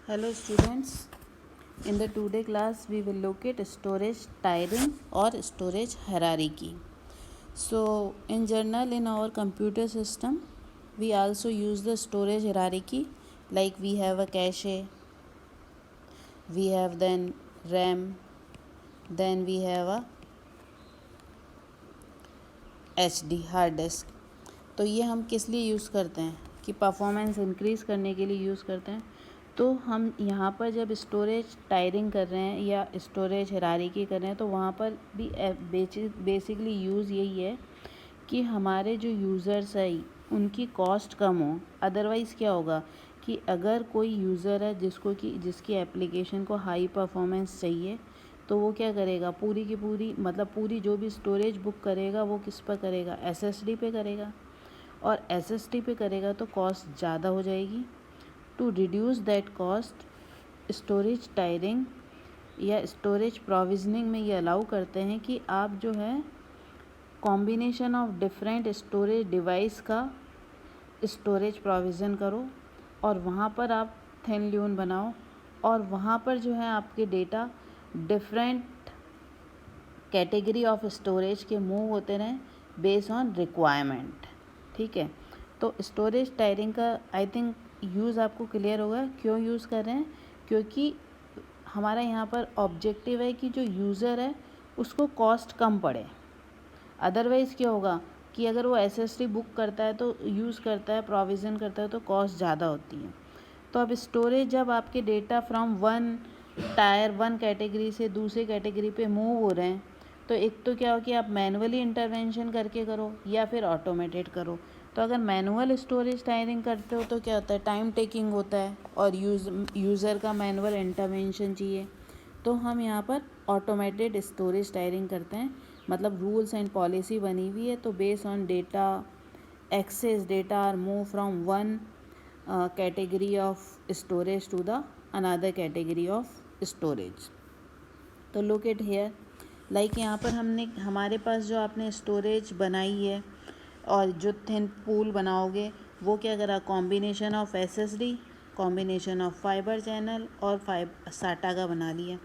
Hello students, in the today class we will look at storage tiering or storage hierarchy. So in general in our computer system we also use the storage hierarchy, like we have a cache, we have then RAM, then we have a HD hard disk. तो ये हम किस लिए use करते हैं कि performance increase करने के लिए यूज़ करते हैं. तो हम यहाँ पर जब स्टोरेज टायरिंग कर रहे हैं या स्टोरेज हायरार्की कर रहे हैं तो वहाँ पर भी बेसिकली यूज़ यही है कि हमारे जो यूज़र्स है उनकी कॉस्ट कम हो. अदरवाइज़ क्या होगा कि अगर कोई यूज़र है जिसकी एप्लीकेशन को हाई परफॉर्मेंस चाहिए तो वो क्या करेगा, पूरी की पूरी मतलब पूरी जो भी स्टोरेज बुक करेगा वो किस पर करेगा, SSD पे करेगा. और SSD पे करेगा तो कॉस्ट ज़्यादा हो जाएगी. To reduce that cost storage tiering या स्टोरेज प्रोविजनिंग में ये अलाउ करते हैं कि आप जो है combination of different storage device का स्टोरेज प्रोविज़न करो और वहाँ पर आप थिन ल्यून बनाओ और वहाँ पर जो है आपके data different category of storage के मूव होते रहें बेस्ड ऑन रिक्वायरमेंट. ठीक है, तो स्टोरेज टायरिंग का आई थिंक यूज़ आपको क्लियर होगा क्यों यूज़ कर रहे हैं. क्योंकि हमारा यहाँ पर ऑब्जेक्टिव है कि जो यूज़र है उसको कॉस्ट कम पड़े. अदरवाइज़ क्या होगा कि अगर वो SSD बुक करता है तो यूज़ करता है, प्रोविज़न करता है तो कॉस्ट ज़्यादा होती है. तो अब स्टोरेज जब आपके डेटा फ्रॉम वन कैटेगरी से दूसरे कैटेगरी पे मूव हो रहे हैं तो एक तो क्या हो कि आप मैनुअली इंटरवेंशन करके करो या फिर ऑटोमेटेड करो. तो अगर मैनुअल स्टोरेज टायरिंग करते हो तो क्या होता है, टाइम टेकिंग होता है और यूज़र का मैनुअल इंटरवेंशन चाहिए. तो हम यहाँ पर ऑटोमेटेड स्टोरेज टायरिंग करते हैं. मतलब रूल्स एंड पॉलिसी बनी हुई है तो based on data access data are move from one category of storage to the another category of storage. तो लुक एट हेयर, लाइक यहाँ पर हमारे पास जो आपने स्टोरेज बनाई है और जो थिन पूल बनाओगे वो क्या करा, combination of SSD, combination of fibre channel और साटा का बना लिया.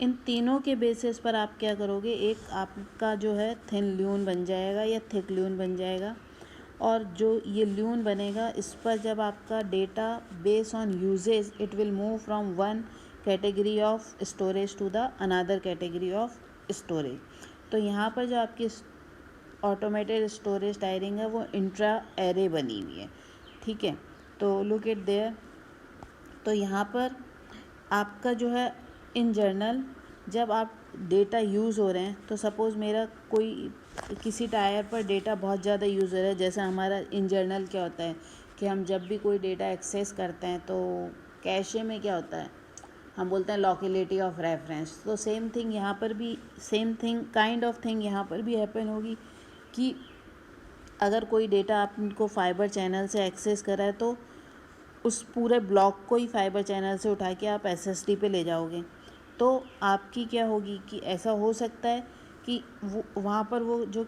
इन तीनों के बेसिस पर आप क्या करोगे, एक आपका जो है थिन ल्यून बन जाएगा या थिक ल्यून बन जाएगा. और जो ये ल्यून बनेगा इस पर जब आपका data based on usage it will move from one category of storage to the another category of storage. तो यहाँ पर जो आपकी ऑटोमेटेड स्टोरेज टायरिंग है वो इंट्रा एरे बनी हुई है. ठीक है, तो लुक एट देयर. तो यहाँ पर आपका जो है इन जनरल जब आप डेटा यूज़ हो रहे हैं तो सपोज़ मेरा कोई किसी टायर पर डेटा बहुत ज़्यादा यूज़ हो रहा है. जैसे हमारा इन जनरल क्या होता है कि हम जब भी कोई डेटा एक्सेस करते हैं तो कैशे में क्या होता है, हम बोलते हैं लोकेलिटी ऑफ रेफरेंस. तो सेम थिंग यहाँ पर भी, same thing kind of thing यहाँ पर भी हैपन होगी कि अगर कोई डेटा आपको फाइबर चैनल से एक्सेस करा है तो उस पूरे ब्लॉक को ही फाइबर चैनल से उठा के आप SSD पे ले जाओगे. तो आपकी क्या होगी कि ऐसा हो सकता है कि वो वहाँ पर वो जो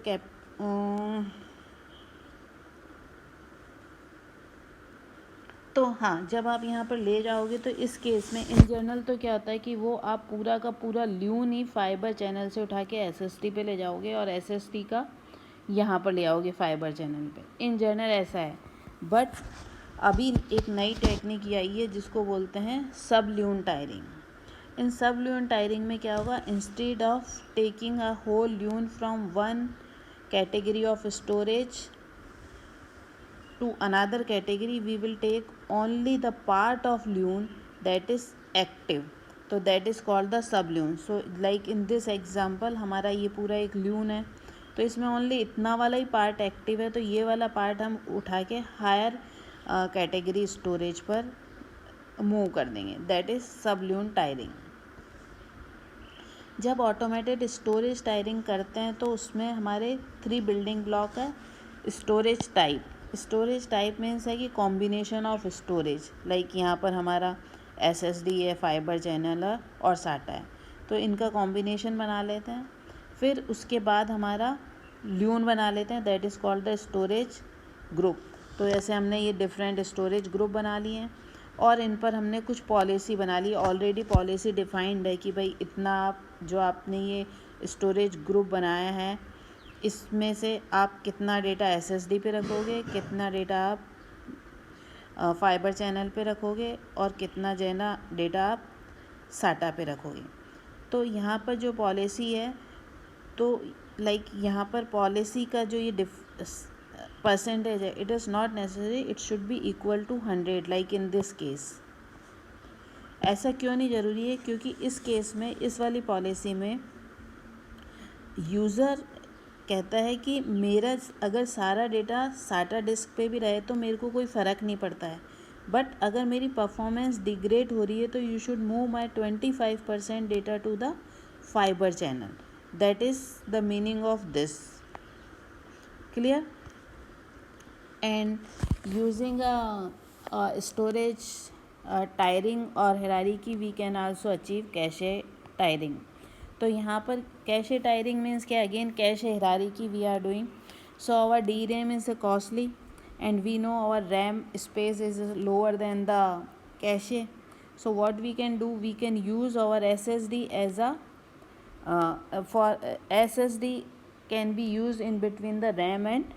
तो हाँ, जब आप यहाँ पर ले जाओगे तो इस केस में इन जनरल तो क्या होता है कि वो आप पूरा का पूरा ल्यून ही फाइबर चैनल से उठा के SSD पे ले जाओगे और SSD का यहाँ पर ले आओगे फाइबर चैनल पे. इन जनरल ऐसा है. बट अभी एक नई टेक्निक आई है जिसको बोलते हैं सब ल्यून टायरिंग. इन सब ल्यून टायरिंग में क्या होगा, instead of taking a whole LUN from one category of storage to another category we will take only the part of loon that is active. तो that is called the sub loon. So like in this example हमारा ये पूरा एक loon है तो इसमें only इतना वाला ही पार्ट एक्टिव है. तो ये वाला पार्ट हम उठा के हायर कैटेगरी स्टोरेज पर मूव कर देंगे. दैट इज़ सब ल्यून टायरिंग. जब ऑटोमेटेड स्टोरेज टायरिंग करते हैं तो उसमें हमारे 3 बिल्डिंग ब्लॉक है. Storage type, storage type means है कि कॉम्बिनेशन ऑफ स्टोरेज. लाइक यहाँ पर हमारा SSD है, फाइबर चैनल है और साटा है. तो इनका कॉम्बिनेशन बना लेते हैं. फिर उसके बाद हमारा ल्यून बना लेते हैं, that is called the storage group. तो ऐसे हमने ये डिफरेंट स्टोरेज ग्रुप बना लिए हैं. और इन पर हमने कुछ पॉलिसी बना ली, ऑलरेडी पॉलिसी डिफाइंड है कि भाई इतना आप जो आपने ये स्टोरेज ग्रुप बनाया है इसमें से आप कितना डेटा SSD पे रखोगे, कितना डेटा आप फाइबर चैनल पे रखोगे और कितना डेटा आप साटा पे रखोगे। तो यहाँ पर जो पॉलिसी है तो यहाँ पर पॉलिसी का जो ये परसेंटेज है, it is not necessary, it should be equal to 100 like in this case. ऐसा क्यों नहीं ज़रूरी है? क्योंकि इस केस में, इस वाली पॉलिसी में यूज़र कहता है कि मेरा अगर सारा डेटा साटा डिस्क पे भी रहे तो मेरे को कोई फ़र्क नहीं पड़ता है, बट अगर मेरी परफॉर्मेंस डिग्रेड हो रही है तो you should move my 25% data to the fibre channel. That is the meaning of this. Clear? And using a storage tiering or hierarchy, we can also achieve cache tiering. तो यहाँ पर cache tiering means क्या? Again cache hierarchy we are doing. So our DRAM is costly and we know our RAM space is lower than the cache. So what we can do, we can use our SSD as a SSD can be used in between the RAM and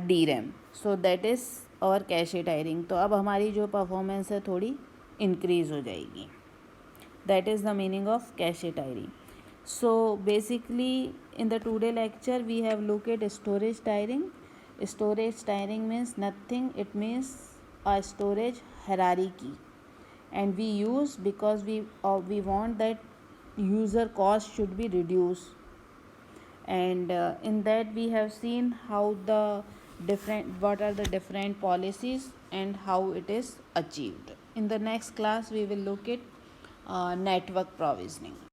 DRAM. So that is our cache tiering. तो अब हमारी जो performance है थोड़ी increase हो जाएगी. That is the meaning of cache tiering. So basically in the today lecture we have looked at storage tiering. Storage tiering means nothing, it means a storage hierarchy, and we use because we want that user cost should be reduced, and in that we have seen how what are the different policies and how it is achieved. In the next class we will look at network provisioning.